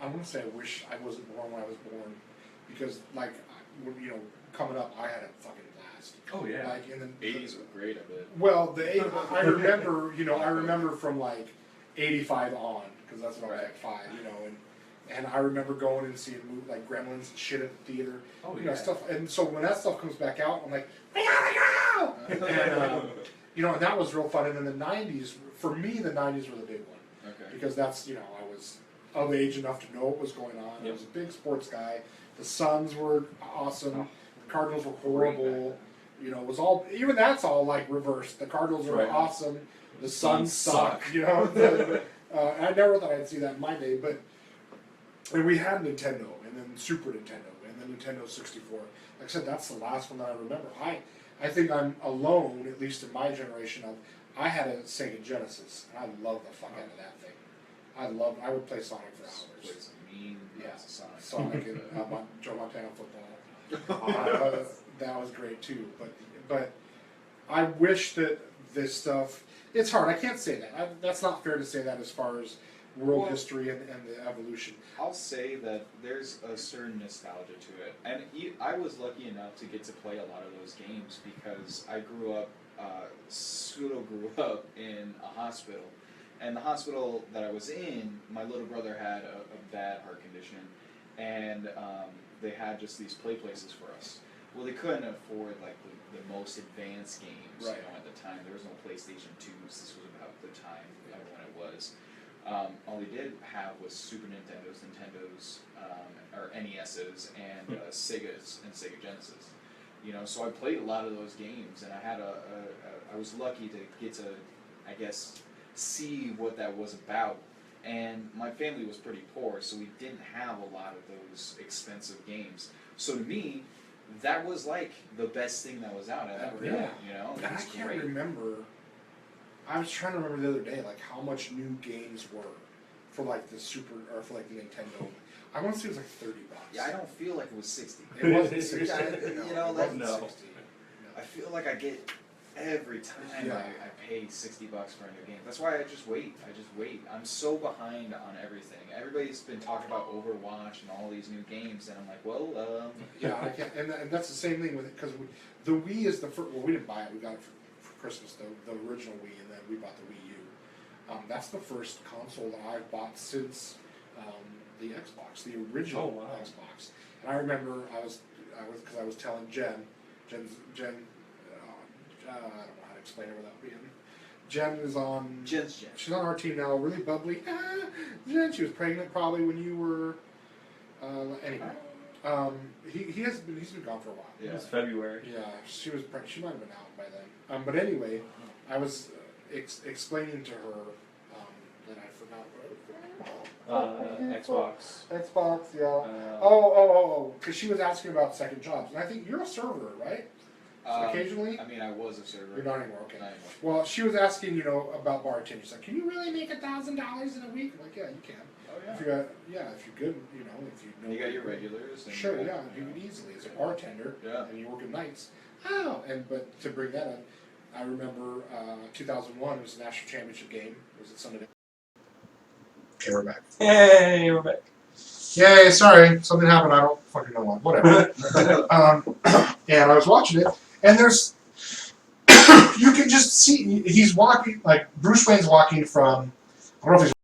I want to say I wish I wasn't born when I was born, because like you know, coming up I had a fucking blast. Oh yeah. Like in the 80s were great of it. Well, I remember, you know, I remember from like 85 on, because that's when I was like 5, you know, and I remember going and seeing movies like Gremlins and shit at the theater, Oh you know, yeah. stuff. And so when that stuff comes back out, I'm like, we gotta go! And you know, and that was real fun. And then the 90s, for me, the 90s were the big one, Okay. because that's, you know, I was of age enough to know what was going on. I Yep. was a big sports guy. The Suns were awesome. Oh. The Cardinals were horrible. You know, it was all, even that's all like reversed. The Cardinals were Right. awesome. The Suns Suns suck. You know, I never thought I'd see that in my day, but and we had Nintendo, and then Super Nintendo, and then Nintendo 64. Like I said, that's the last one that I remember. I think I'm alone, at least in my generation, of I had a Sega Genesis, and I loved the fuck out of that thing. I would play Sonic for Played hours. some mean Yeah. Sonic. Sonic and Joe Montana football. That was great too. But I wish that this stuff. It's hard. I can't say that. That's not fair to say that as far as world history and the evolution. I'll say that there's a certain nostalgia to it, and I was lucky enough to get to play a lot of those games because I grew up in a hospital, and the hospital that I was in, my little brother had a bad heart condition, and they had just these play places for us. Well, they couldn't afford like the most advanced games, Right. you know, at the time. There was no PlayStation 2s. This was about the time when it was. All they did have was Super Nintendos, or NESs, and Segas and Sega Genesis. You know, so I played a lot of those games, and I had I was lucky to get to, I guess, see what that was about. And my family was pretty poor, so we didn't have a lot of those expensive games. So to me, that was like the best thing that was out at that Yeah. time, you know? It And I was can't great. remember. I was trying to remember the other day, like how much new games were for like the Super or for like the Nintendo. I want to say it was like $30. Yeah, I don't feel like it was 60. It wasn't 60. You know, it that- wasn't No. 60. I feel like I get every time Yeah. I pay $60 for a new game. That's why I just wait. I'm so behind on everything. Everybody's been talking about Overwatch and all these new games, and I'm like, well, Yeah, I can't, and that's the same thing with it because the Wii is the first. Well, we didn't buy it; we got it for Christmas, the original Wii, and then we bought the Wii U. That's the first console that I've bought since the Xbox, the original Oh, wow. Xbox. And I remember because I was telling Jen, I don't know how to explain it without being. Jen is on. Jen's Jen. She's on our team now, really bubbly. Jen, she was pregnant probably when you were. Anyway, he's been gone for a while. It Yeah. was February. Yeah, she was pregnant. She might have been out by then. But anyway, I was explaining to her that I forgot what it was. Xbox. Xbox, yeah. Because she was asking about second jobs, and I think you're a server, right? Occasionally. I mean, I was a server. You're not anymore. Okay. Not anymore. Well, she was asking, about bartending. She's like, "Can you really make $1,000 in a week?" I'm like, "Yeah, you can. Oh If you got, if you're good, if you know." You got your regulars. And Sure, you yeah, got, do it easily as a bartender, Yeah. and you work at nights. Oh, but to bring that up, I remember 2001 was the national championship game. Was it Sunday? Okay, we're back. Hey, we're back. Yay, sorry, something happened, I don't fucking know what. Whatever. And I was watching it, and there's you can just see he's walking, like Bruce Wayne's walking from, I don't know if he's